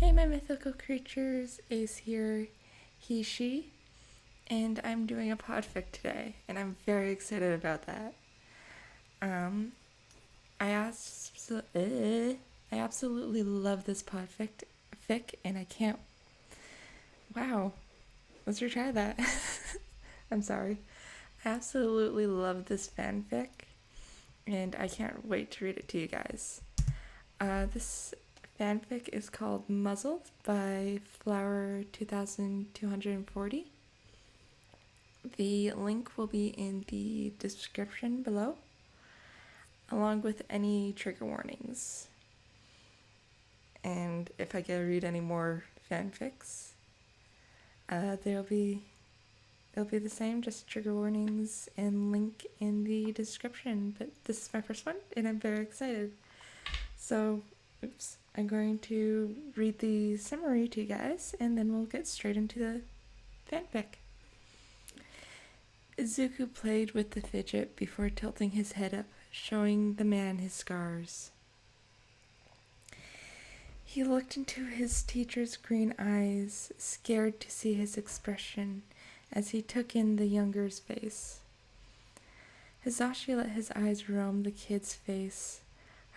Hey my mythical creatures, Ace here, he, she, and I'm doing a podfic today, and I'm very excited about that. Um, I, I absolutely love this podfic, and I can't, wow, let's retry that. I'm sorry. I absolutely love this fanfic, and I can't wait to read it to you guys. This fanfic is called Muzzled by Flower 2240. The link will be in the description below, along with any trigger warnings. And if I get to read any more fanfics, it'll be the same, just trigger warnings and link in the description. But this is my first one, and I'm very excited. So, I'm going to read the summary to you guys, and then we'll get straight into the fanfic. Izuku played with the fidget before tilting his head up, showing the man his scars. He looked into his teacher's green eyes, scared to see his expression as he took in the younger's face. Hizashi let his eyes roam the kid's face,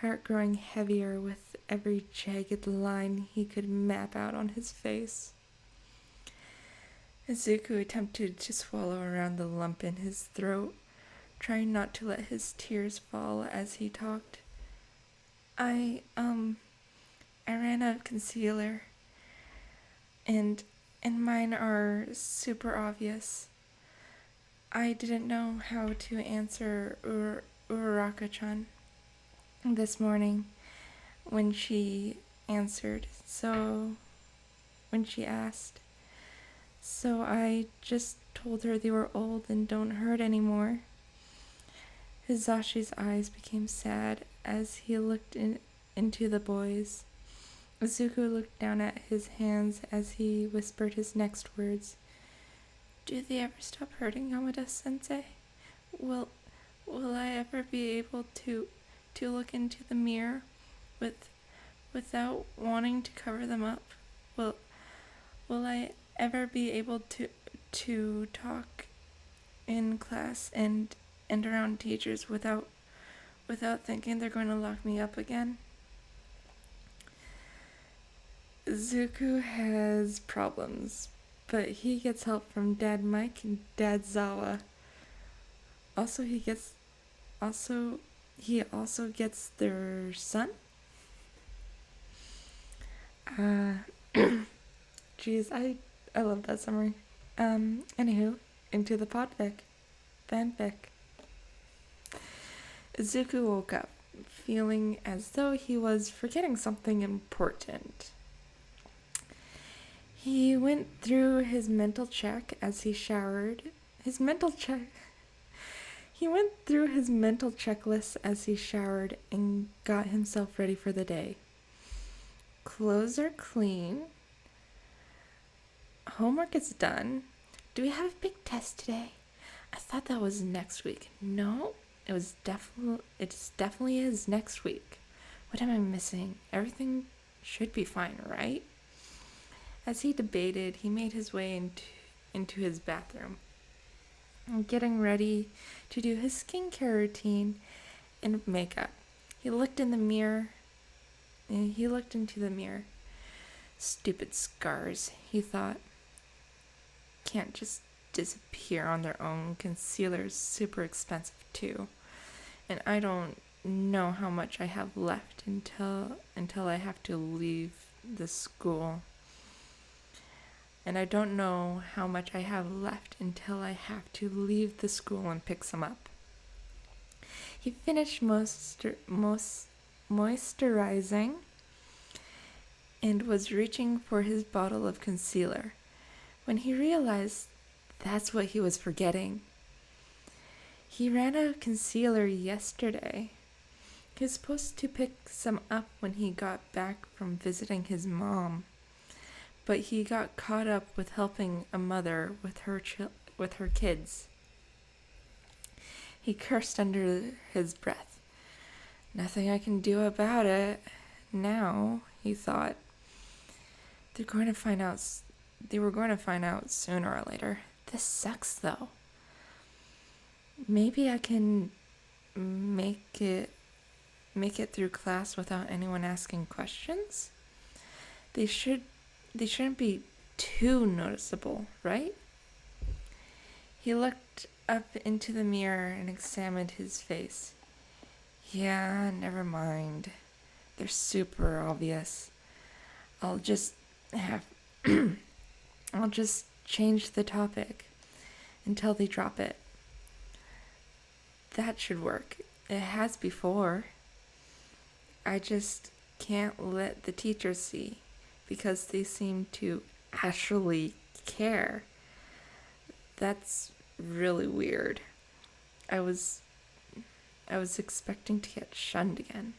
heart growing heavier with every jagged line he could map out on his face. Izuku attempted to swallow around the lump in his throat, trying not to let his tears fall as he talked. I ran out of concealer, and mine are super obvious. I didn't know how to answer Uraraka-chan this morning when she asked. So I just told her they were old and don't hurt anymore. Hizashi's eyes became sad as he looked into the boys. Izuku looked down at his hands as he whispered his next words. Do they ever stop hurting, Yamada-sensei? Will I ever be able to look into the mirror without wanting to cover them up? Will I ever be able to talk in class and around teachers without thinking they're going to lock me up again? Izuku has problems, but he gets help from Dad Mike and Dad Zawa. He also gets their son. Jeez, I love that summary. Anywho, into the fanfic. Izuku woke up, feeling as though he was forgetting something important. He went through his mental check as he showered. He went through his mental checklist as he showered and got himself ready for the day. Clothes are clean. Homework is done. Do we have a big test today? I thought that was next week. No, it definitely is next week. What am I missing? Everything should be fine, right? As he debated, he made his way into his bathroom, getting ready to do his skincare routine and makeup. He looked into the mirror. Stupid scars, he thought. Can't just disappear on their own. Concealer's super expensive too. And I don't know how much I have left until I have to leave the school. And I don't know how much I have left until I have to leave the school and pick some up. He finished moisturizing and was reaching for his bottle of concealer when he realized that's what he was forgetting. He ran out of concealer yesterday. He was supposed to pick some up when he got back from visiting his mom, but he got caught up with helping a mother with her kids. He cursed under his breath. Nothing I can do about it now, he thought. They're going to find out. They were going to find out sooner or later. This sucks, though. Maybe I can make it through class without anyone asking questions. They shouldn't be too noticeable, right? He looked up into the mirror and examined his face. Yeah, never mind. They're super obvious. I'll just change the topic until they drop it. That should work. It has before. I just can't let the teachers see because they seem to actually care. That's really weird. I was expecting to get shunned again,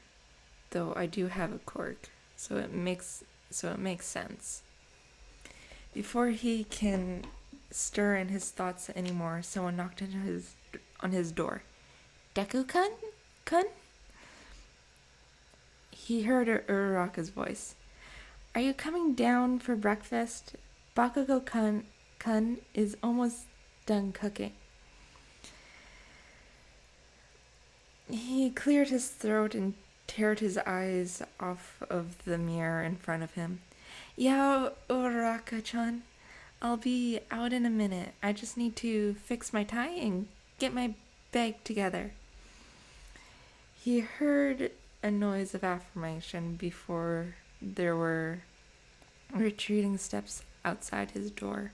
though I do have a quirk, so it makes sense. Before he can stir in his thoughts anymore, someone knocked on his door. Deku-kun? Kun? He heard Uraraka's voice. Are you coming down for breakfast? Bakugo-kun is almost done cooking. He cleared his throat and teared his eyes off of the mirror in front of him. Yeah, Uraraka-chan. I'll be out in a minute. I just need to fix my tie and get my bag together. He heard a noise of affirmation before there were retreating steps outside his door.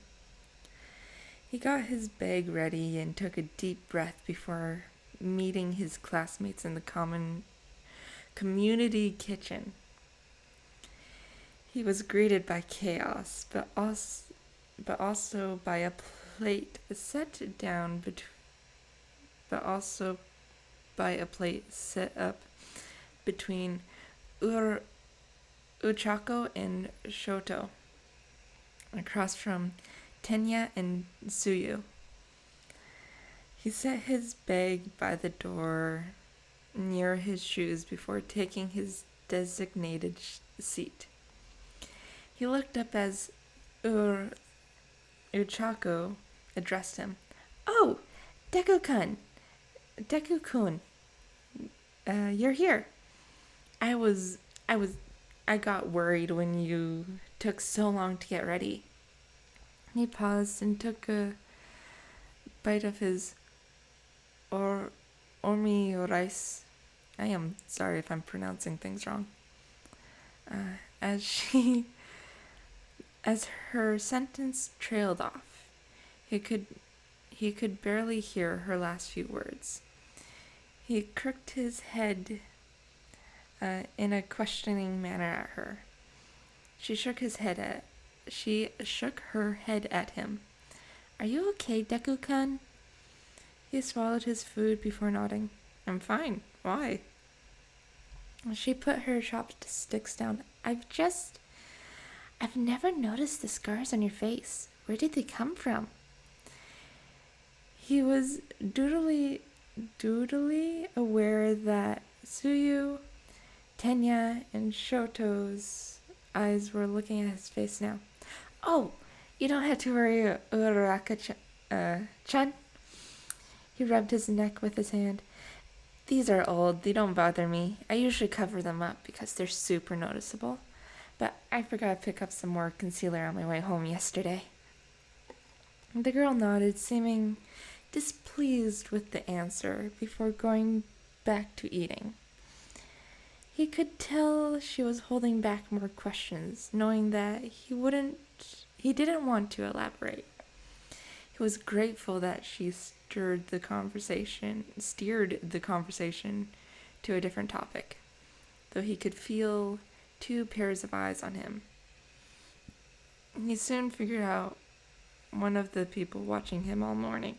He got his bag ready and took a deep breath before meeting his classmates in the community kitchen. He was greeted by chaos, but also by a plate set up between Uchako and Shoto, across from Tenya and Tsuyu. He set his bag by the door near his shoes before taking his designated seat. He looked up as Uchako addressed him. Oh, Deku-kun, you're here. I got worried when you took so long to get ready. He paused and took a bite of his ormi rice. I am sorry if I'm pronouncing things wrong. As her sentence trailed off, he could barely hear her last few words. He crooked his head in a questioning manner at her. She shook her head at him. Are you okay, Deku-kun? He swallowed his food before nodding. I'm fine. Why? She put her chopsticks down. I've never noticed the scars on your face. Where did they come from? He was doodly aware that Tsuyu, Tenya, and Shoto's eyes were looking at his face now. Oh, you don't have to worry, Uraraka-chan. He rubbed his neck with his hand. These are old. They don't bother me. I usually cover them up because they're super noticeable. But I forgot to pick up some more concealer on my way home yesterday. The girl nodded, seeming displeased with the answer before going back to eating. He could tell she was holding back more questions, knowing that he didn't want to elaborate. He was grateful that she steered the conversation to a different topic, though he could feel 2 pairs of eyes on him. He soon figured out one of the people watching him all morning.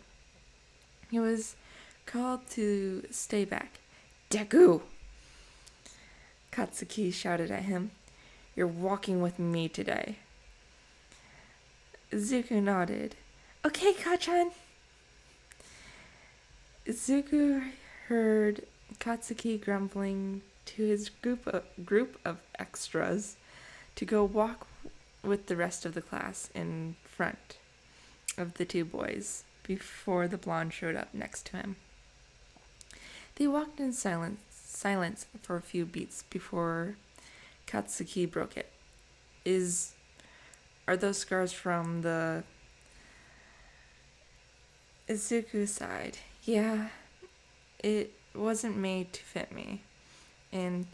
He was called to stay back. Deku! Katsuki shouted at him. You're walking with me today. Izuku nodded. Okay, Kachan. Izuku heard Katsuki grumbling to his group of extras to go walk with the rest of the class in front of the two boys before the blonde showed up next to him. They walked in silence for a few beats before Katsuki broke it. Are those scars from the... Izuku sighed. Yeah, it wasn't made to fit me. And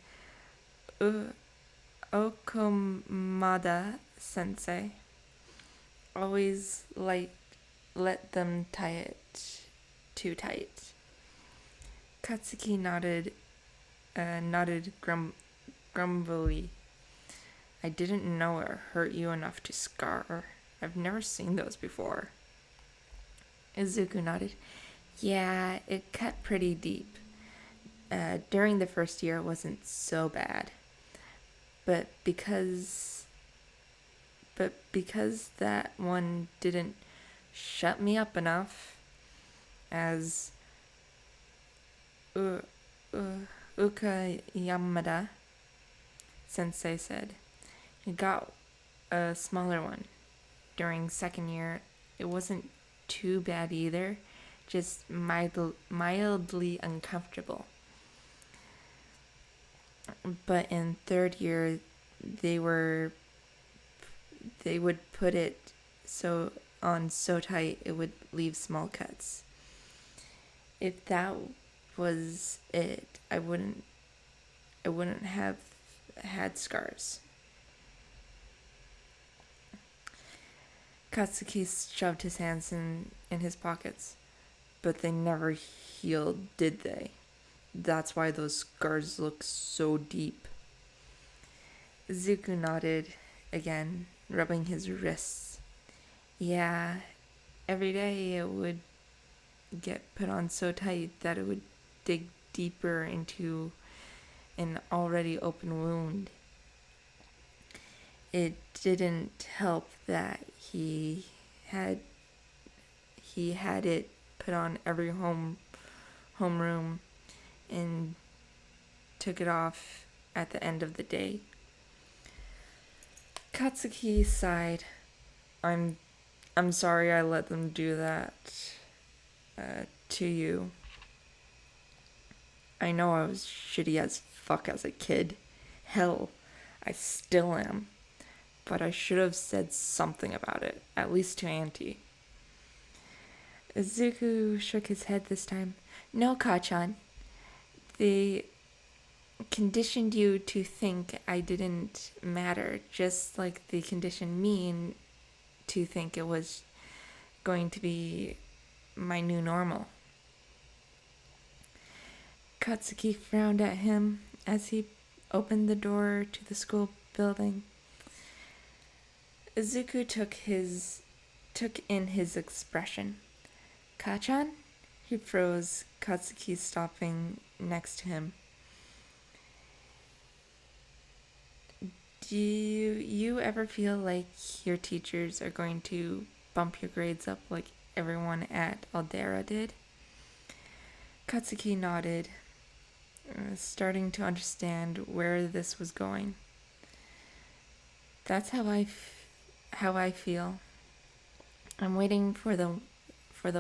Okomada sensei always let them tie it too tight. Katsuki nodded grumbly. I didn't know it hurt you enough to scar. I've never seen those before. Izuku nodded. Yeah, it cut pretty deep. During the first year, it wasn't so bad. But because that one didn't shut me up enough, as Uka Yamada sensei said, it got a smaller one. During second year, it wasn't too bad either, just mildly uncomfortable. But in third year, they would put it so tight it would leave small cuts. If that was it, I wouldn't have had scars. Katsuki shoved his hands in his pockets. But they never healed, did they? That's why those scars look so deep. Izuku nodded again, rubbing his wrists. Yeah, every day it would get put on so tight that it would dig deeper into an already open wound. It didn't help that he had it put on every homeroom and took it off at the end of the day. Katsuki sighed. I'm sorry I let them do that to you. I know I was shitty as fuck as a kid. Hell, I still am. But I should have said something about it, at least to Auntie. Izuku shook his head this time. No, Kachan. They conditioned you to think I didn't matter, just like they conditioned me to think it was going to be my new normal. Katsuki frowned at him as he opened the door to the school building. Izuku took in his expression. Kachan? He froze, Katsuki stopping next to him. Do you ever feel like your teachers are going to bump your grades up like everyone at Aldera did? Katsuki nodded, starting to understand where this was going. That's how I feel. I'm waiting for the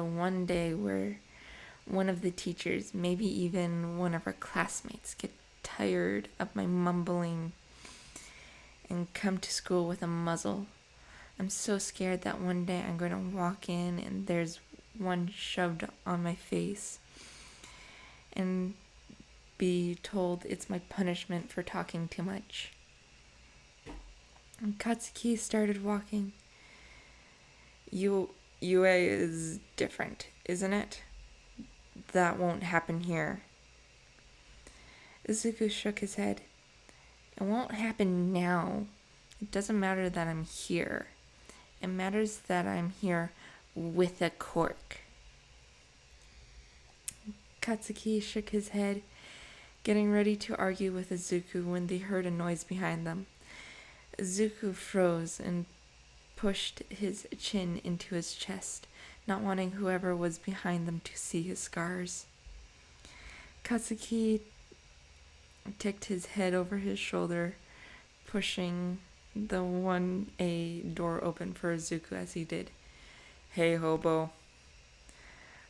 one day where one of the teachers, maybe even one of our classmates, get tired of my mumbling and come to school with a muzzle. I'm so scared that one day I'm going to walk in and there's one shoved on my face and be told it's my punishment for talking too much. And Katsuki started walking. UA is different, isn't it? That won't happen here. Izuku shook his head. It won't happen now. It doesn't matter that I'm here. It matters that I'm here with a cork. Katsuki shook his head, getting ready to argue with Izuku when they heard a noise behind them. Izuku froze and pushed his chin into his chest, not wanting whoever was behind them to see his scars. Katsuki ticked his head over his shoulder, pushing the 1A door open for Izuku as he did. "Hey, hobo."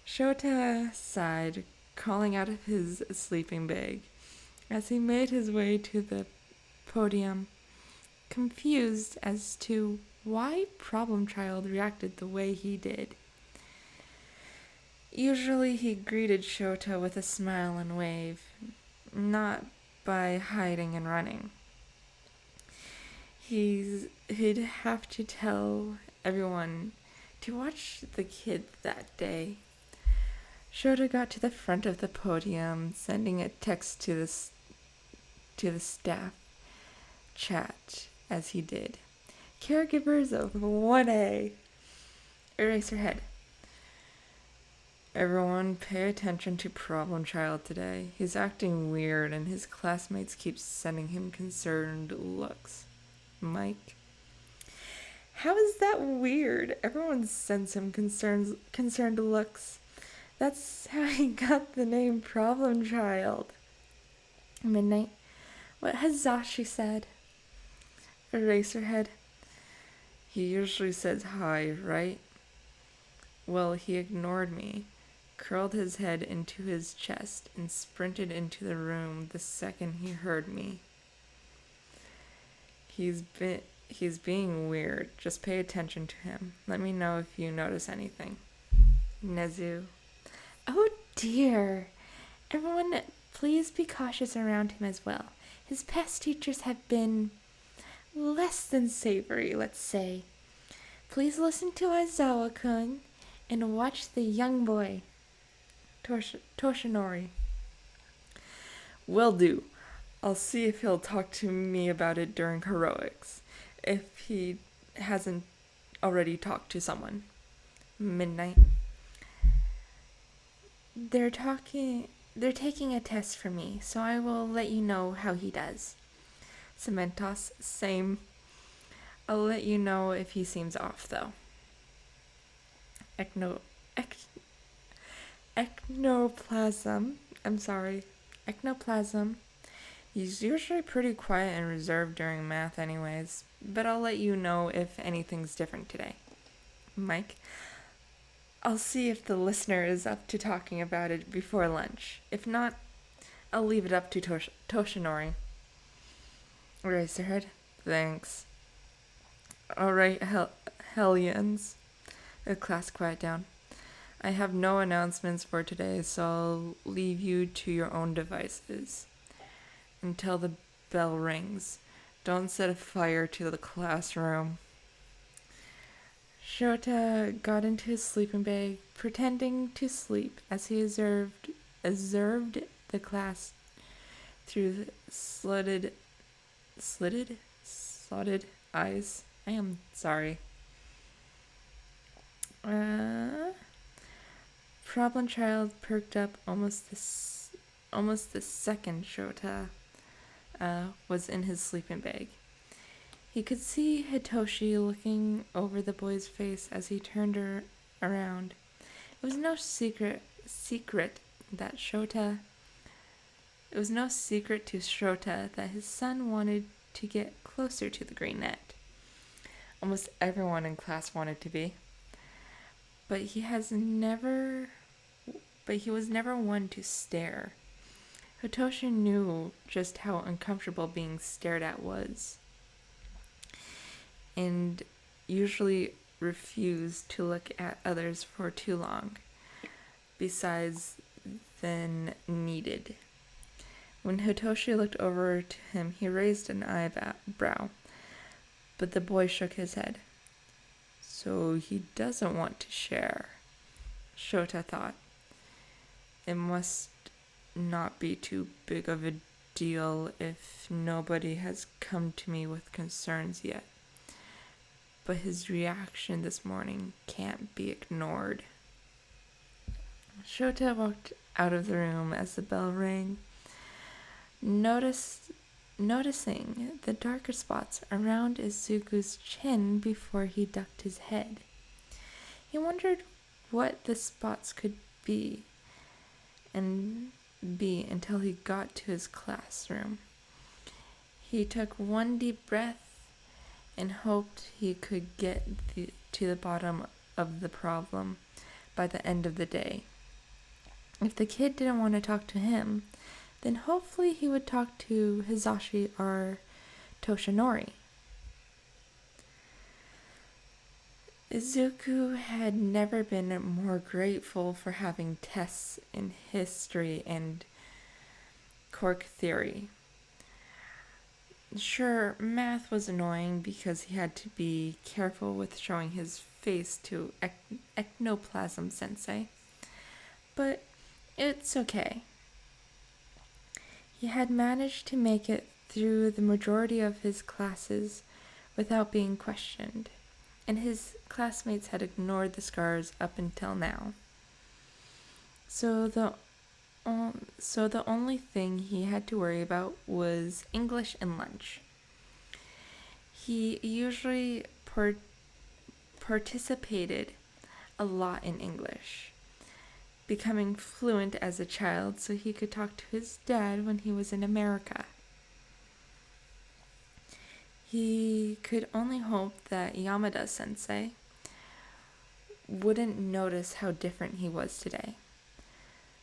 Shota sighed, crawling out of his sleeping bag as he made his way to the podium, confused as to why Problem Child reacted the way he did. Usually he greeted Shota with a smile and wave, not by hiding and running. He'd have to tell everyone to watch the kid that day. Shota got to the front of the podium, sending a text to the staff chat as he did. "Caregivers of 1A. Eraserhead. Everyone pay attention to Problem Child today. He's acting weird and his classmates keep sending him concerned looks. Mike." How is that weird? Everyone sends him concerned looks. That's how he got the name Problem Child. Midnight. What has Zashi said? Eraserhead. He usually says hi, right? Well, he ignored me, curled his head into his chest, and sprinted into the room the second he heard me. He's being weird. Just pay attention to him. Let me know if you notice anything. Nezu. Oh dear. Everyone, please be cautious around him as well. His past teachers have been less than savory, let's say. Please listen to Aizawa-kun and watch the young boy, Toshinori. Will do. I'll see if he'll talk to me about it during heroics, if he hasn't already talked to someone. Midnight. They're taking a test for me, so I will let you know how he does. Cementos, same. I'll let you know if he seems off, though. Ectoplasm. He's usually pretty quiet and reserved during math anyways, but I'll let you know if anything's different today. Mike. I'll see if the listener is up to talking about it before lunch. If not, I'll leave it up to Toshinori. Eraserhead. Thanks. Alright, Hellions. The class quiet down. I have no announcements for today, so I'll leave you to your own devices until the bell rings. Don't set a fire to the classroom. Shota got into his sleeping bag, pretending to sleep as he observed the class through slotted eyes. I am sorry. Problem Child perked up almost the second Shota was in his sleeping bag. He could see Hitoshi looking over the boy's face as he turned around. It was no secret to Shota that his son wanted to get closer to the green net. Almost everyone in class wanted to be. But he was never one to stare. Hitoshi knew just how uncomfortable being stared at was, and usually refused to look at others for too long, besides than needed. When Hitoshi looked over to him, he raised an eyebrow, but the boy shook his head. So he doesn't want to share, Shota thought. It must not be too big of a deal if nobody has come to me with concerns yet. But his reaction this morning can't be ignored. Shota walked out of the room as the bell rang, noticing the darker spots around Izuku's chin before he ducked his head. He wondered what the spots could be until he got to his classroom. He took one deep breath and hoped he could get to the bottom of the problem by the end of the day. If the kid didn't want to talk to him, then hopefully he would talk to Hisashi or Toshinori. Izuku had never been more grateful for having tests in history and cork theory. Sure, math was annoying because he had to be careful with showing his face to Ectoplasm Sensei, but it's okay. He had managed to make it through the majority of his classes without being questioned, and his classmates had ignored the scars up until now. So the only thing he had to worry about was English and lunch. He usually participated a lot in English, becoming fluent as a child so he could talk to his dad when he was in America. He could only hope that Yamada sensei wouldn't notice how different he was today.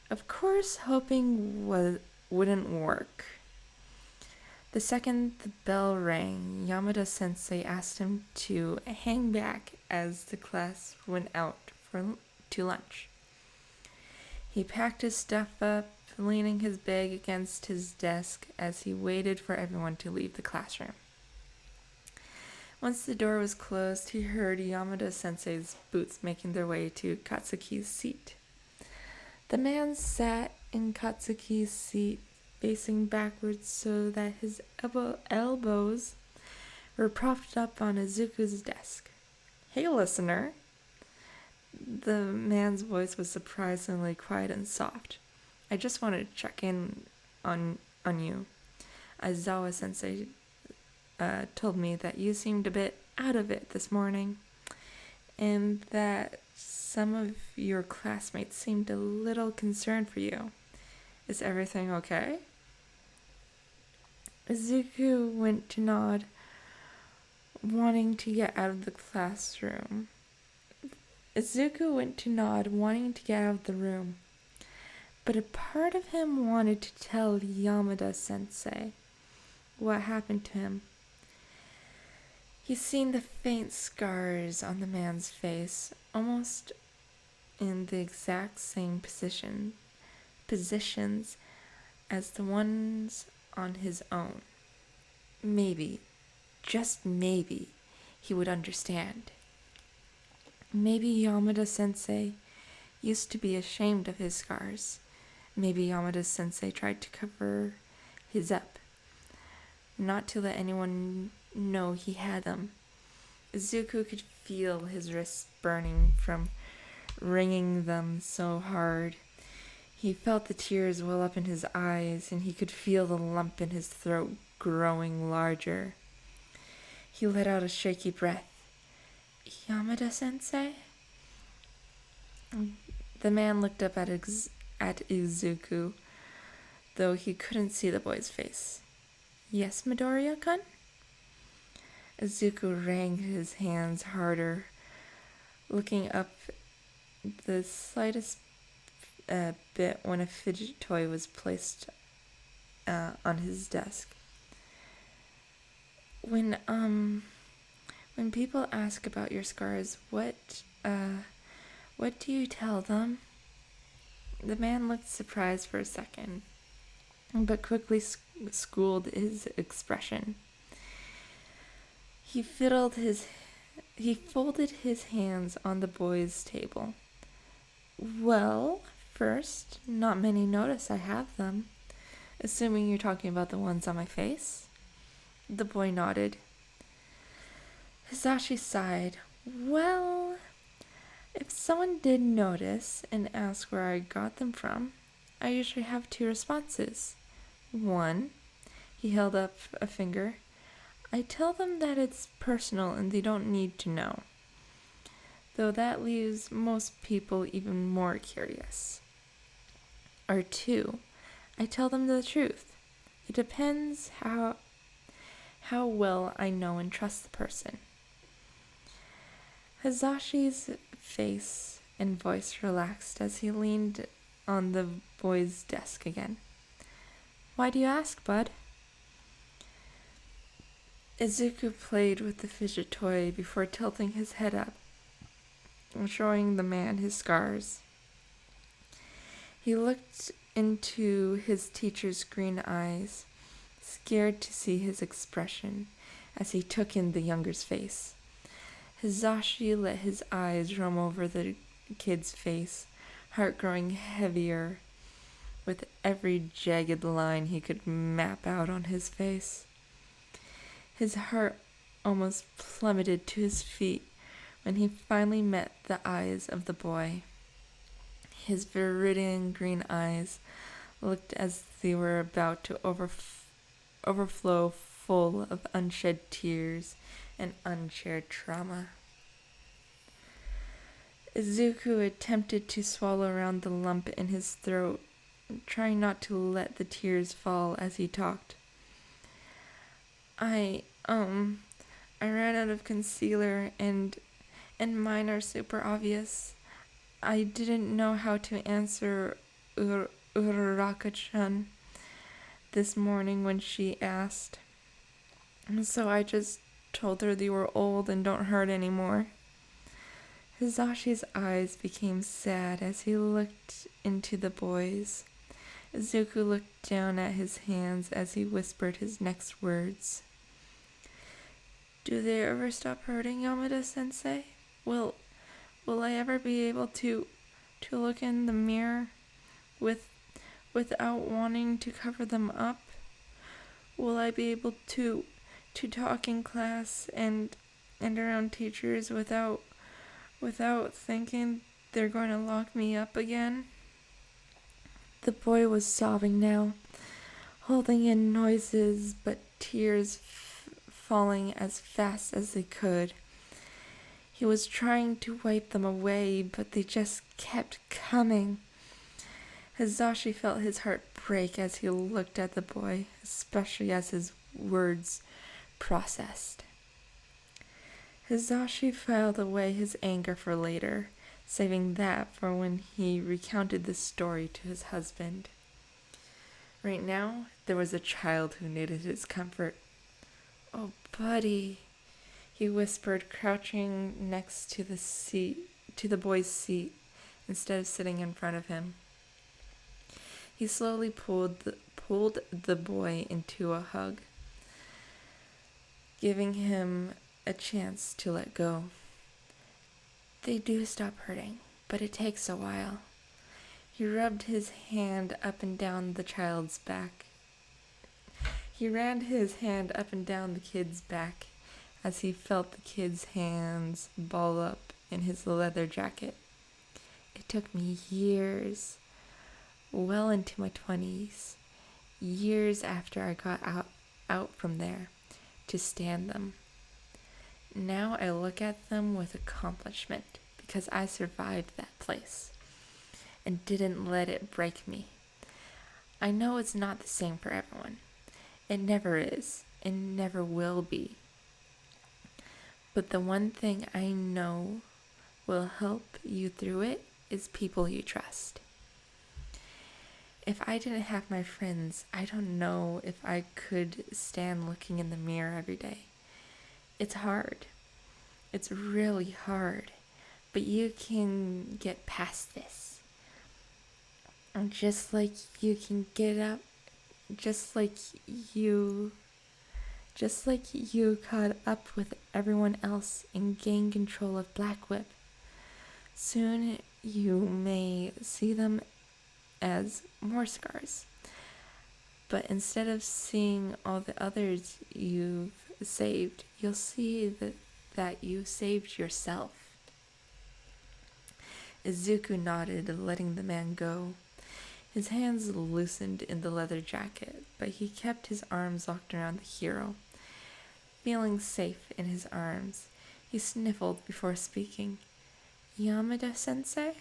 Of course, hoping wouldn't work. The second the bell rang, Yamada sensei asked him to hang back as the class went out to lunch. He packed his stuff up, leaning his bag against his desk as he waited for everyone to leave the classroom. Once the door was closed, he heard Yamada sensei's boots making their way to Katsuki's seat. The man sat in Katsuki's seat, facing backwards so that his elbows were propped up on Izuku's desk. "Hey, listener." The man's voice was surprisingly quiet and soft. "I just wanted to check in on you. Aizawa sensei told me that you seemed a bit out of it this morning, and that some of your classmates seemed a little concerned for you. Is everything okay?" Izuku went to nod, wanting to get out of the room. But a part of him wanted to tell Yamada sensei what happened to him. He's seen the faint scars on the man's face, almost in the exact same positions as the ones on his own. Maybe, just maybe, he would understand. Maybe Yamada sensei used to be ashamed of his scars. Maybe Yamada sensei tried to cover his up, not to let anyone know he had them. Izuku could feel his wrists burning from wringing them so hard. He felt the tears well up in his eyes, and he could feel the lump in his throat growing larger. He let out a shaky breath. "Yamada sensei?" The man looked up at Izuku, though he couldn't see the boy's face. "Yes, Midoriya-kun?" Izuku wrung his hands harder, looking up the slightest bit when a fidget toy was placed on his desk. When people ask about your scars, what do you tell them?" The man looked surprised for a second, but quickly schooled his expression. He folded his hands on the boy's table. "Well, first, not many notice I have them. Assuming you're talking about the ones on my face?" The boy nodded. Hisashi sighed. "Well, if someone did notice and ask where I got them from, I usually have two responses. One," he held up a finger, "I tell them that it's personal and they don't need to know. Though that leaves most people even more curious. Or two, I tell them the truth. It depends how how well I know and trust the person. Hazashi's face and voice relaxed as he leaned on the boy's desk again. Why do you ask, bud? Izuku played with the fidget toy before tilting his head up and showing the man his scars. He looked into his teacher's green eyes, scared to see his expression as he took in the younger's face. Hizashi let his eyes roam over the kid's face, heart growing heavier with every jagged line he could map out on his face. His heart almost plummeted to his feet when he finally met the eyes of the boy. His viridian green eyes looked as they were about to overflow full of unshed tears and unshared trauma. Izuku attempted to swallow around the lump in his throat, trying not to let the tears fall as he talked. I ran out of concealer and mine are super obvious. I didn't know how to answer Uraraka-chan this morning when she asked. So I just told her they were old and don't hurt anymore. Hizashi's eyes became sad as he looked into the boys. Izuku looked down at his hands as he whispered his next words. Do they ever stop hurting, Yamada-sensei? Will I ever be able to look in the mirror without wanting to cover them up? Will I be able to talk in class and around teachers without thinking they're going to lock me up again? The boy was sobbing now, holding in noises but tears falling as fast as they could. He was trying to wipe them away, but they just kept coming. Hizashi felt his heart break as he looked at the boy, especially as his words processed. Hizashi filed away his anger for later, saving that for when he recounted the story to his husband. Right now, there was a child who needed his comfort. Oh, buddy, he whispered, crouching next to the boy's seat, instead of sitting in front of him. He slowly pulled the boy into a hug, giving him a chance to let go. They do stop hurting, but it takes a while. He rubbed his hand up and down the child's back. He ran his hand up and down the kid's back as he felt the kid's hands ball up in his leather jacket. It took me years, well into my 20s, years after I got out from there, to stand them. Now I look at them with accomplishment because I survived that place and didn't let it break me. I know it's not the same for everyone. It never is and never will be. But the one thing I know will help you through it is people you trust. If I didn't have my friends, I don't know if I could stand looking in the mirror every day. It's hard. It's really hard. But you can get past this. And just like you can get up, just like you caught up with everyone else and gained control of Black Whip. Soon you may see them as more scars. But instead of seeing all the others you've saved, you'll see that you saved yourself. Izuku nodded, letting the man go. His hands loosened in the leather jacket, but he kept his arms locked around the hero. Feeling safe in his arms, he sniffled before speaking. Yamada-sensei?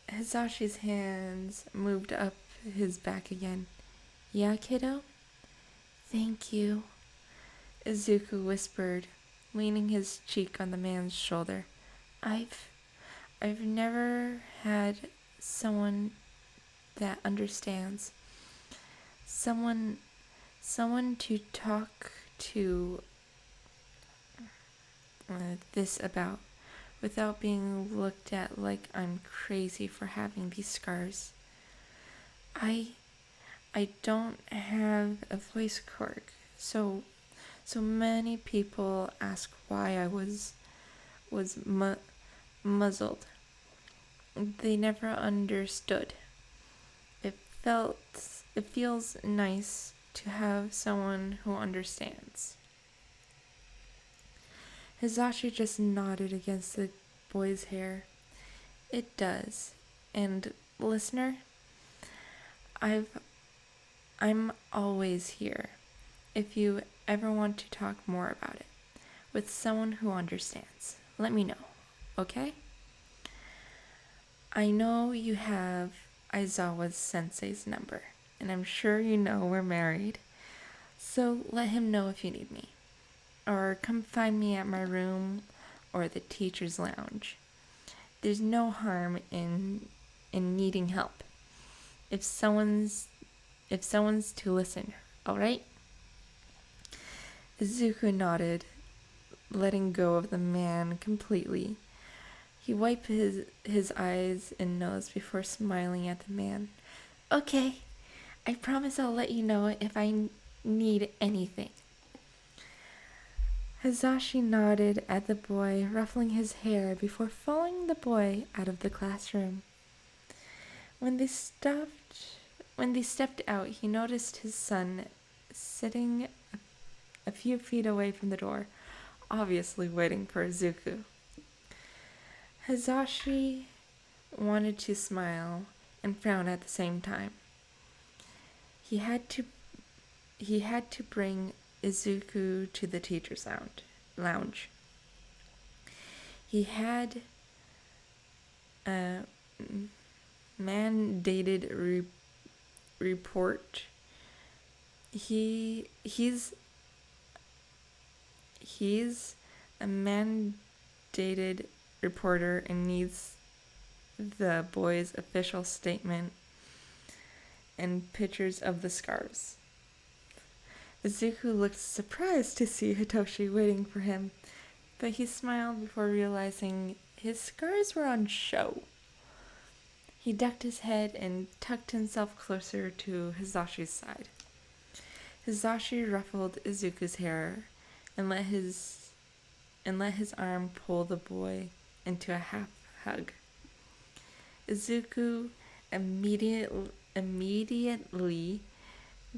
Hizashi's hands moved up his back again. Yeah, kiddo? Thank you, Izuku whispered, leaning his cheek on the man's shoulder. I've never had someone that understands. Someone to talk to this about without being looked at like I'm crazy for having these scars. I don't have a voice quirk, so many people ask why I was muzzled. They never understood. It feels nice to have someone who understands. Hizashi just nodded against the boy's hair. It does. And listener, I'm always here if you ever want to talk more about it with someone who understands. Let me know, okay? I know you have Aizawa sensei's number, and I'm sure you know we're married, so let him know if you need me. Or come find me at my room or the teacher's lounge. There's no harm in needing help. If someone's to listen, alright? Izuku nodded, letting go of the man completely. He wiped his eyes and nose before smiling at the man. Okay, I promise I'll let you know if I need anything. Hizashi nodded at the boy, ruffling his hair before following the boy out of the classroom. When they stepped out, he noticed his son sitting a few feet away from the door, obviously waiting for Izuku. Hizashi wanted to smile and frown at the same time. He had to bring Izuku to the teacher's lounge. He had a mandated report. He's a mandated reporter and needs the boy's official statement and pictures of the scars. Izuku looked surprised to see Hitoshi waiting for him, but he smiled before realizing his scars were on show. He ducked his head and tucked himself closer to Hizashi's side. Hizashi ruffled Izuku's hair and let his arm pull the boy into a half hug. Izuku immediately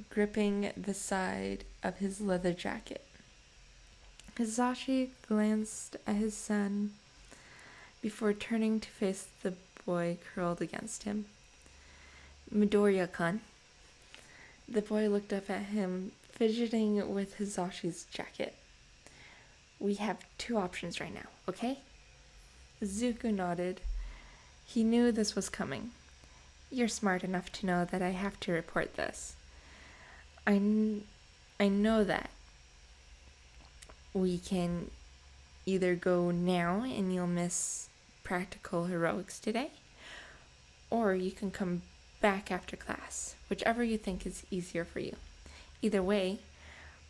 gripping the side of his leather jacket. Hizashi glanced at his son before turning to face the boy curled against him. Midoriya-kun. The boy looked up at him, fidgeting with Hizashi's jacket. We have two options right now, okay? Izuku nodded. He knew this was coming. You're smart enough to know that I have to report this. I know that. We can either go now and you'll miss practical heroics today, or you can come back after class, whichever you think is easier for you. Either way,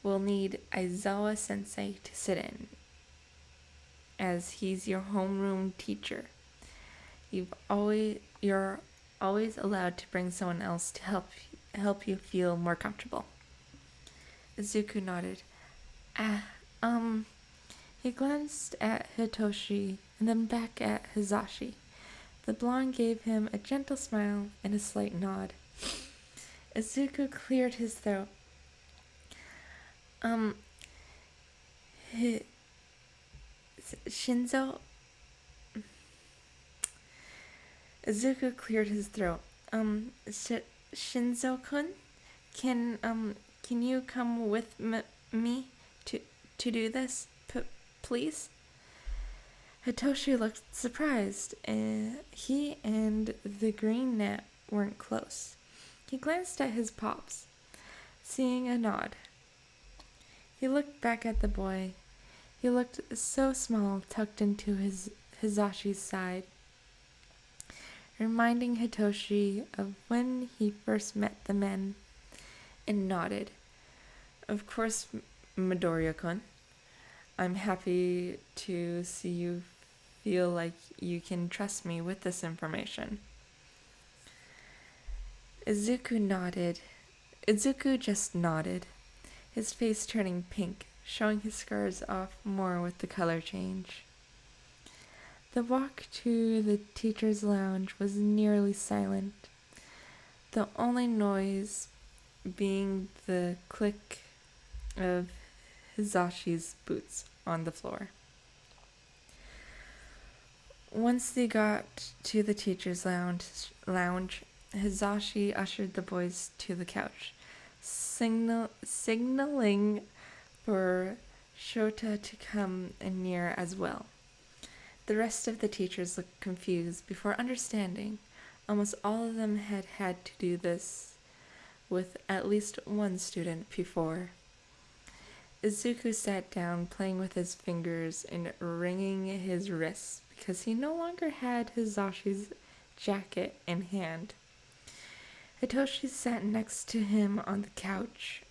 we'll need Aizawa sensei to sit in, as he's your homeroom teacher. You're always allowed to bring someone else to help you feel more comfortable. Izuku nodded. He glanced at Hitoshi and then back at Hizashi. The blonde gave him a gentle smile and a slight nod. Izuku cleared his throat. Izuku cleared his throat. Shinzo-kun, can you come with me to do this, please? Hitoshi looked surprised. He and the green net weren't close. He glanced at his pops, seeing a nod. He looked back at the boy. He looked so small, tucked into Hizashi's side, reminding Hitoshi of when he first met the men, and nodded. Of course, Midoriya-kun. I'm happy to see you feel like you can trust me with this information. Izuku nodded. Izuku just nodded, his face turning pink, showing his scars off more with the color change. The walk to the teacher's lounge was nearly silent, the only noise being the click of Hizashi's boots on the floor. Once they got to the teacher's lounge, Hizashi ushered the boys to the couch, signaling for Shota to come near as well. The rest of the teachers looked confused before understanding. Almost all of them had had to do this with at least one student before. Izuku sat down, playing with his fingers and wringing his wrists because he no longer had Hizashi's jacket in hand. Hitoshi sat next to him on the couch,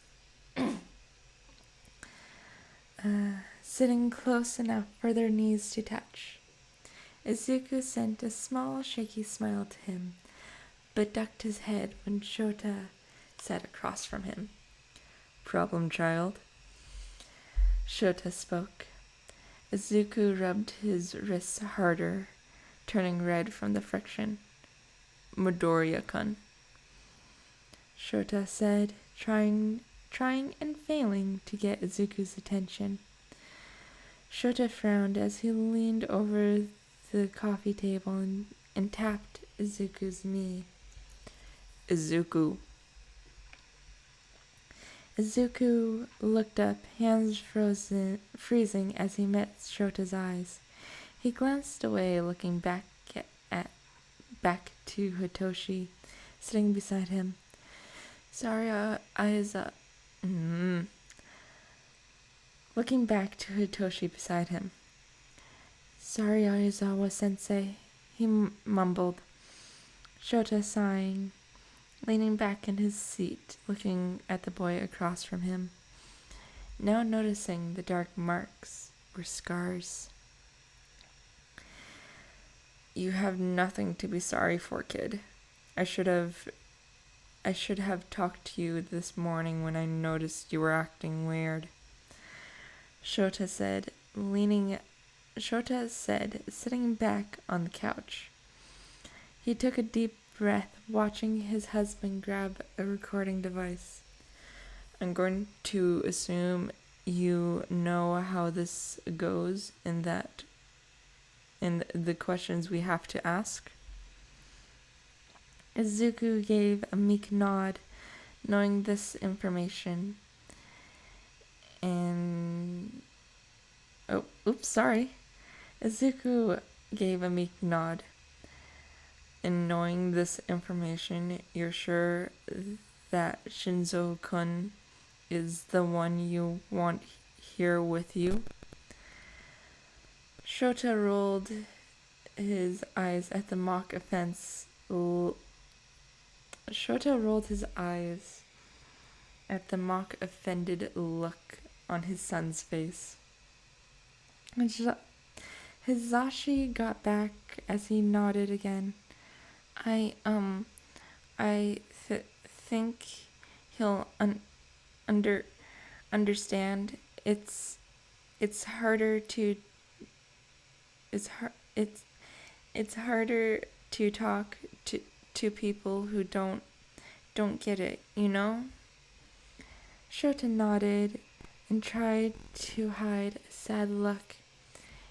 sitting close enough for their knees to touch. Izuku sent a small, shaky smile to him, but ducked his head when Shota sat across from him. "Problem, child?" Shota spoke. Izuku rubbed his wrists harder, turning red from the friction. "Midoriya-kun," Shota said, trying and failing to get Izuku's attention. Shota frowned as he leaned over the coffee table and tapped Izuku's knee. "Izuku." Izuku looked up, hands freezing as he met Shota's eyes. He glanced away, looking back to Hitoshi, sitting beside him. "Sorry, Looking back to Hitoshi beside him. "Sorry, Aizawa-sensei," he mumbled. Shota sighing, leaning back in his seat, looking at the boy across from him. Now noticing the dark marks were scars. "You have nothing to be sorry for, kid. I should have talked to you this morning when I noticed you were acting weird," Shota said, sitting back on the couch. He took a deep breath, watching his husband grab a recording device. "I'm going to assume you know how this goes in the questions we have to ask." Izuku gave a meek nod, knowing this information. Izuku gave a meek nod. "And knowing this information, you're sure that Shinzo-kun is the one you want here with you?" Shota rolled his eyes at the mock offense. At the mock offended look on his son's face. Hizashi got back as he nodded again. I think he'll understand. It's harder to talk to people who don't get it, you know? Shota nodded and tried to hide a sad look.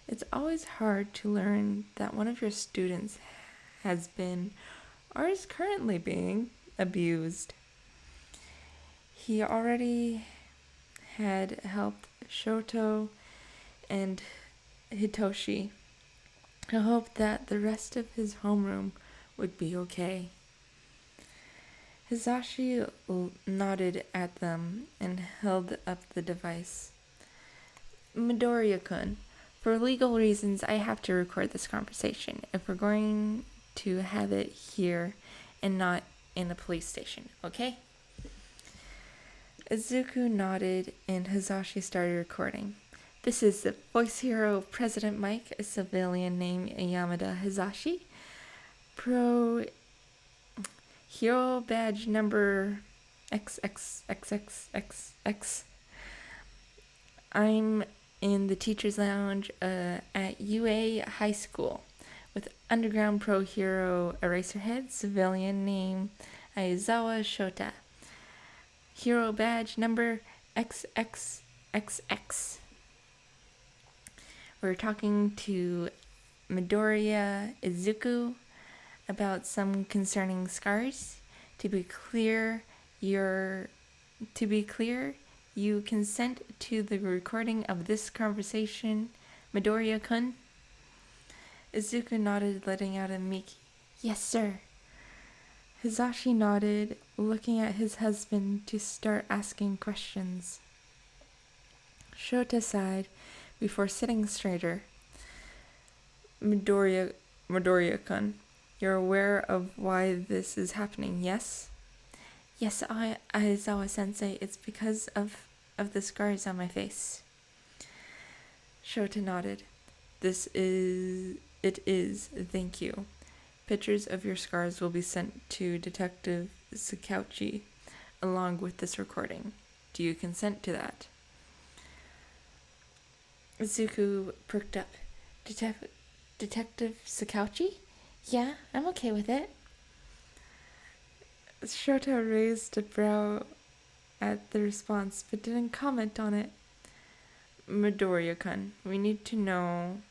It's always hard to learn that one of your students has been, or is currently being, abused. He already had helped Shoto and Hitoshi. I hoped that the rest of his homeroom would be okay. Hisashi nodded at them and held up the device. Midoriya-kun, for legal reasons, I have to record this conversation if we're going to have it here and not in a police station, okay? Izuku nodded and Hisashi started recording. This is the voice hero of President Mike, a civilian named Yamada Hisashi. Pro hero badge number XXXXXX. I'm in the teacher's lounge at UA High School with underground pro hero Eraserhead, civilian name Aizawa Shota. Hero badge number XXXX. We're talking to Midoriya Izuku about some concerning scars. To be clear, you consent to the recording of this conversation, Midoriya-kun? Izuku nodded, letting out a meek, yes, sir. Hisashi nodded, looking at his husband to start asking questions. Shota sighed before sitting straighter. Midoriya-kun, you're aware of why this is happening, yes? Yes, Aizawa-sensei, it's because of the scars on my face. Shota nodded. It is, thank you. Pictures of your scars will be sent to Detective Sakauchi along with this recording. Do you consent to that? Izuku perked up. Detective Sakauchi? Yeah, I'm okay with it. Shota raised a brow at the response, but didn't comment on it. Midoriya-kun, we need to know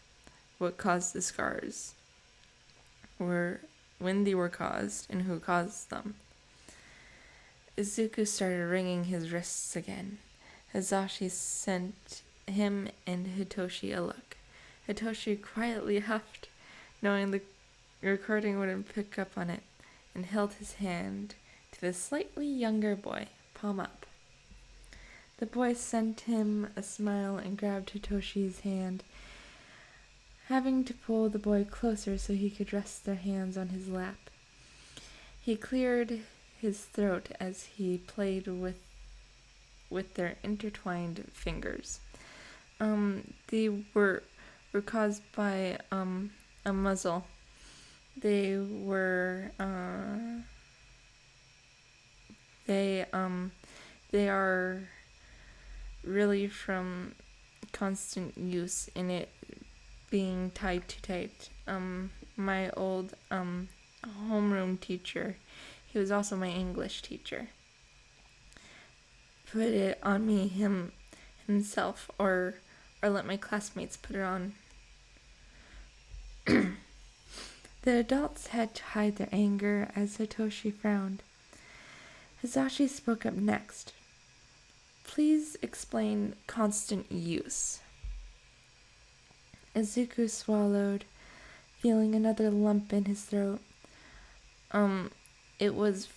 what caused the scars, or when they were caused, and who caused them. Izuku started wringing his wrists again. Hisashi sent him and Hitoshi a look. Hitoshi quietly huffed, knowing the recording wouldn't pick up on it, and held his hand to the slightly younger boy, palm up. The boy sent him a smile and grabbed Hitoshi's hand, having to pull the boy closer so he could rest their hands on his lap. He cleared his throat as he played with their intertwined fingers. They were caused by a muzzle. They are really from constant use in it being tight too tight. My old homeroom teacher, he was also my English teacher, put it on me himself or let my classmates put it on. The adults had to hide their anger as Hitoshi frowned. Hisashi spoke up next. Please explain constant use. Izuku swallowed, feeling another lump in his throat. It was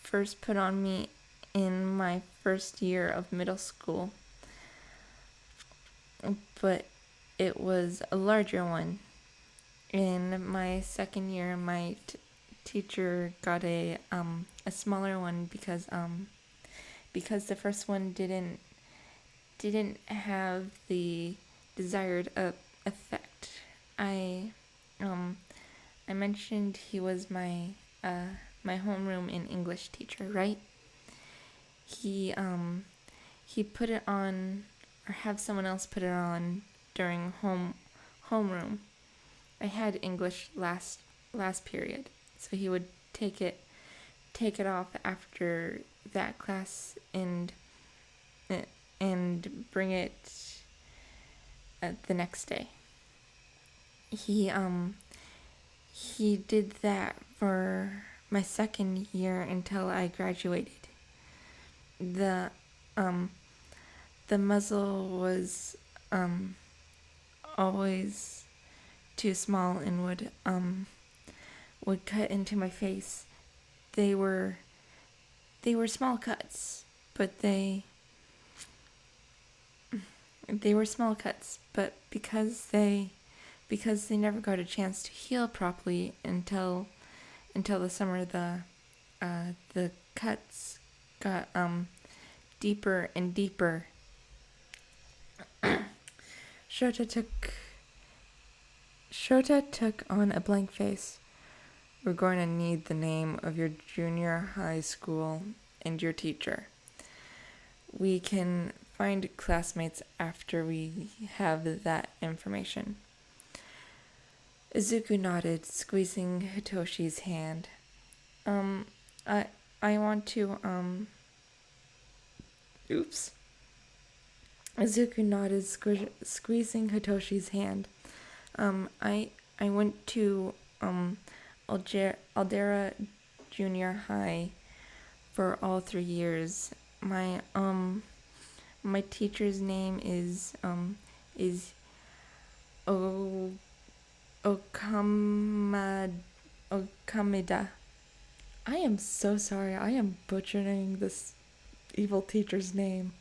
first put on me in my first year of middle school, but it was a larger one. In my second year, my teacher got a smaller one because the first one didn't have the desired effect. I mentioned he was my homeroom and English teacher, right? He put it on, or have someone else put it on during homeroom. I had English last period, so he would take it off after that class and bring it the next day. He did that for my second year until I graduated. The muzzle was always too small and would cut into my face. They were They were small cuts, but they were small cuts, but because they never got a chance to heal properly until the summer, the cuts got deeper and deeper. Shota took on a blank face. We're going to need the name of your junior high school and your teacher. We can find classmates after we have that information. Izuku nodded, squeezing Hitoshi's hand. I want to, Oops. Izuku nodded, squeezing Hitoshi's hand. I went to, Aldera Junior High for all 3 years. My teacher's name is Okamida. I am so sorry. I am butchering this evil teacher's name.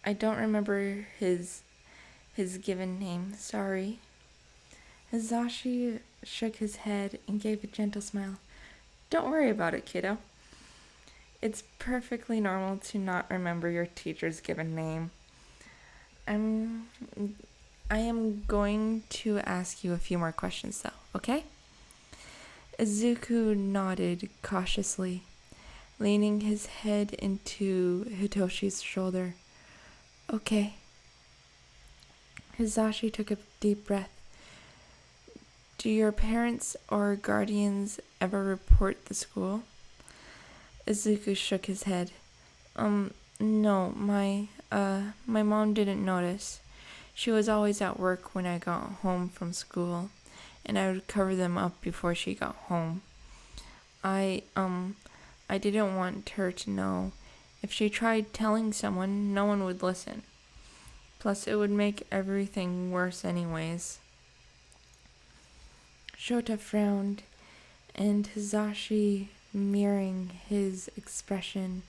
I don't remember his given name. Sorry. Hizashi shook his head and gave a gentle smile. Don't worry about it, kiddo. It's perfectly normal to not remember your teacher's given name. I am going to ask you a few more questions, though, okay? Izuku nodded cautiously, leaning his head into Hitoshi's shoulder. Okay. Hizashi took a deep breath. Do your parents or guardians ever report the school? Izuku shook his head. No, my mom didn't notice. She was always at work when I got home from school, and I would cover them up before she got home. I didn't want her to know. If she tried telling someone, no one would listen. Plus, it would make everything worse anyways. Shota frowned, and Hizashi mirroring his expression.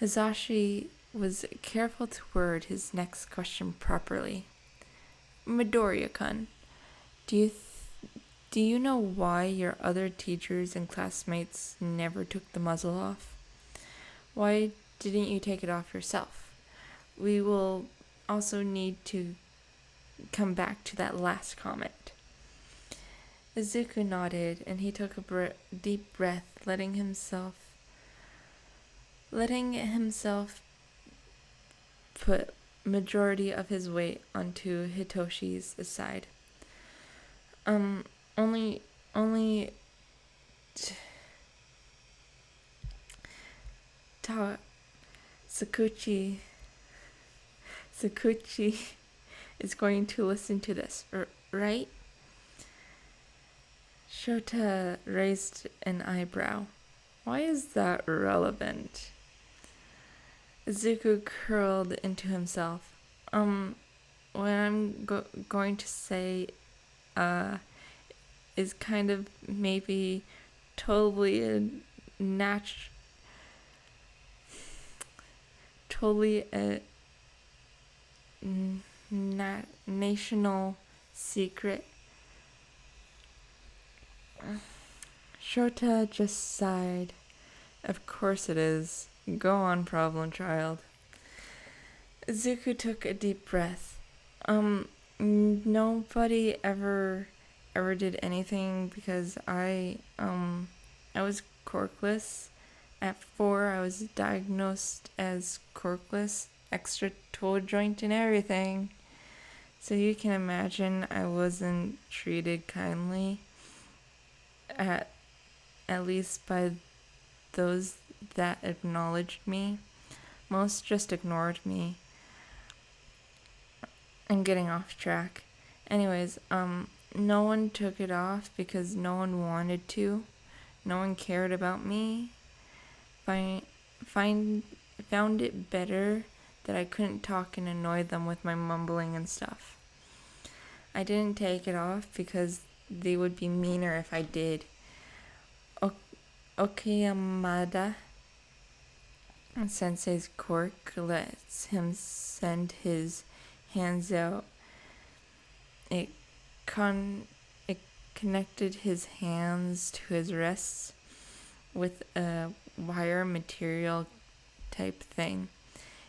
Hizashi was careful to word his next question properly. Midoriya-kun, do you know why your other teachers and classmates never took the muzzle off? Why didn't you take it off yourself? We will also need to come back to that last comment. Izuku nodded, and he took a deep breath, letting himself put majority of his weight onto Hitoshi's side. Sakuchi is going to listen to this, right? Shota raised an eyebrow. Why is that relevant? Izuku curled into himself. What I'm going to say is kind of maybe totally a national secret. Shota just sighed. Of course it is. Go on, problem child. Izuku took a deep breath. Nobody ever did anything because I was corkless. At 4, I was diagnosed as corkless, extra toe joint and everything. So you can imagine I wasn't treated kindly, at least by those that acknowledged me. Most just ignored me. I'm getting off track. Anyways, no one took it off because no one wanted to. No one cared about me. Found it better that I couldn't talk and annoy them with my mumbling and stuff. I didn't take it off because they would be meaner if I did. Okay, Yamada. Sensei's quirk lets him send his hands out. It connected his hands to his wrists with a wire material type thing.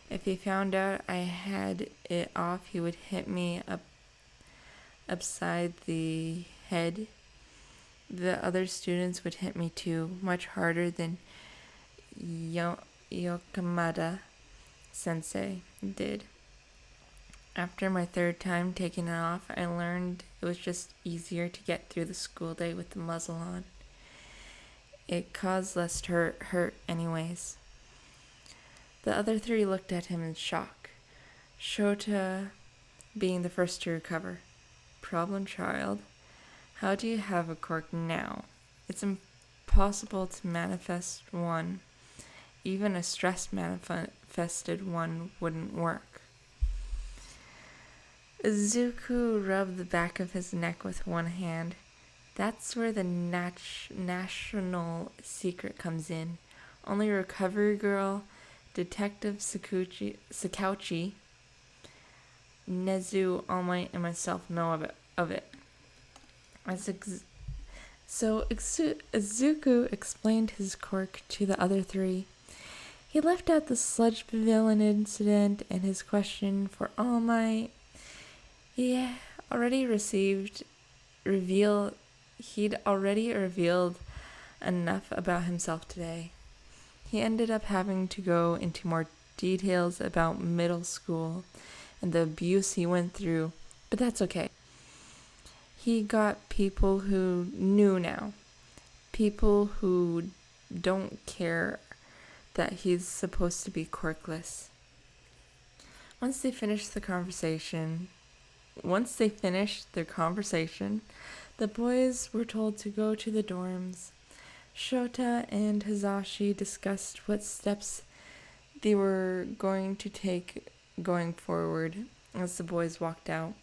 If he found out I had it off, he would hit me upside the head. The other students would hit me too, much harder than Yokamada sensei did. After my third time taking it off, I learned it was just easier to get through the school day with the muzzle on. It caused less hurt anyways. The other three looked at him in shock. Shota being the first to recover. Problem child. How do you have a quirk now? It's impossible to manifest one. Even a stress manifested one wouldn't work. Izuku rubbed the back of his neck with one hand. That's where the national secret comes in. Only Recovery Girl, Detective Sakauchi, Nezu, All Might, and myself know of it. So Izuku explained his quirk to the other three. He left out the sludge pavilion incident and his question for All Might. He'd already revealed enough about himself today. He ended up having to go into more details about middle school and the abuse he went through, but that's okay. He got people who knew now. People who don't care that he's supposed to be quirkless. Once they finished their conversation, the boys were told to go to the dorms. Shota and Hizashi discussed what steps they were going to take going forward as the boys walked out.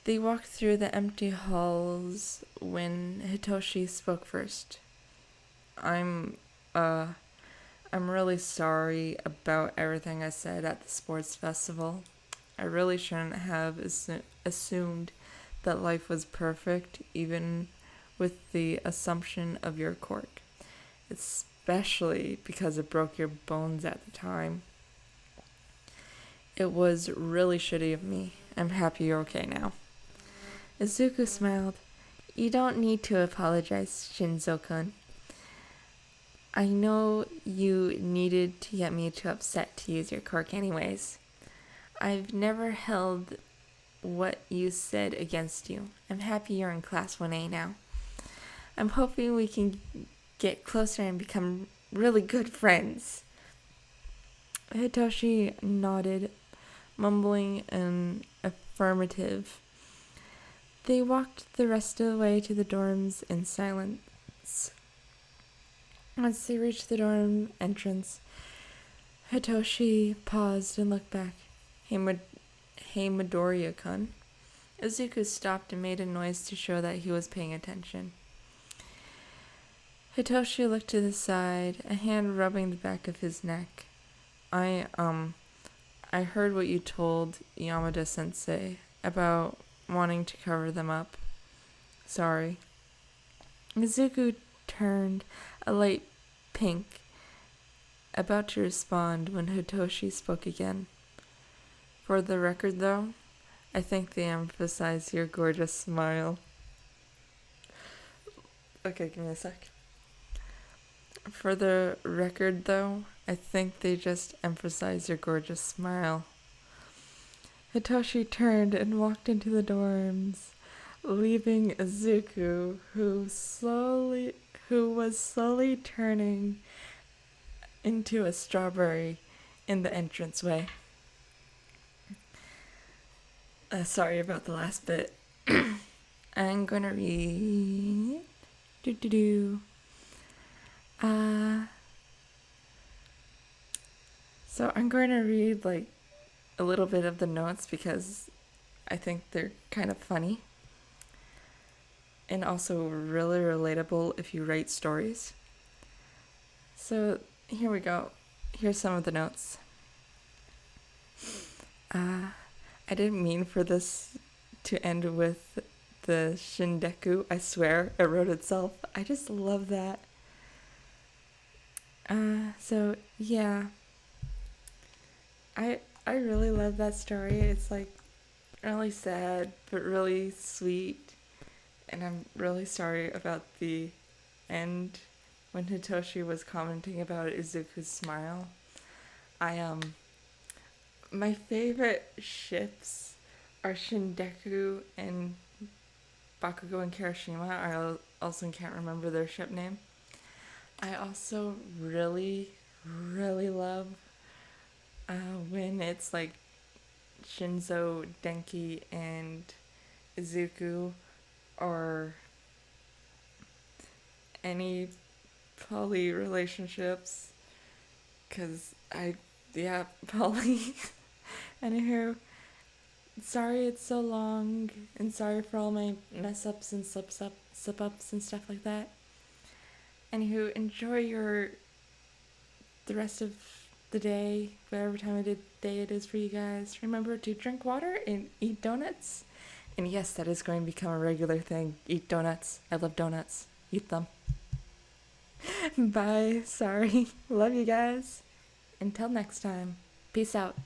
They walked through the empty halls when Hitoshi spoke first. I'm really sorry about everything I said at the sports festival. I really shouldn't have assumed that life was perfect, even with the assumption of your quirk, especially because it broke your bones at the time. It was really shitty of me. I'm happy you're okay now. Izuku smiled. You don't need to apologize, Shinzo-kun. I know you needed to get me too upset to use your quirk anyways. I've never held what you said against you. I'm happy you're in Class 1A now. I'm hoping we can get closer and become really good friends. Hitoshi nodded, mumbling an affirmative. They walked the rest of the way to the dorms in silence. Once they reached the dorm entrance, Hitoshi paused and looked back. Hey, Midoriya-kun. Izuku stopped and made a noise to show that he was paying attention. Hitoshi looked to the side, a hand rubbing the back of his neck. I heard what you told Yamada-sensei about wanting to cover them up. Sorry. Izuku turned a light pink, about to respond when Hitoshi spoke again. For the record, though, I think they emphasize your gorgeous smile. Okay, give me a sec. For the record, though, I think they just emphasize your gorgeous smile. Hitoshi turned and walked into the dorms, leaving Izuku, who was slowly turning into a strawberry in the entranceway. Sorry about the last bit. I'm gonna read. So I'm going to read like a little bit of the notes because I think they're kind of funny. and also really relatable if you write stories. So here we go. Here's some of the notes. I didn't mean for this to end with the Shindeku. I swear, it wrote itself. I just love that. So yeah, I really love that story. It's like really sad but really sweet, and I'm really sorry about the end when Hitoshi was commenting about Izuku's smile. I My favorite ships are Shindeku and Bakugo and Kirishima. I also can't remember their ship name. I also really, really love when it's like Shinzo, Denki, and Izuku, or any poly relationships. Cause poly. Anywho, sorry it's so long, and sorry for all my mess ups and slip ups and stuff like that. Anywho, enjoy the rest of the day, whatever time of the day it is for you guys. Remember to drink water and eat donuts. And yes, that is going to become a regular thing. Eat donuts. I love donuts. Eat them. Bye. Sorry. Love you guys. Until next time. Peace out.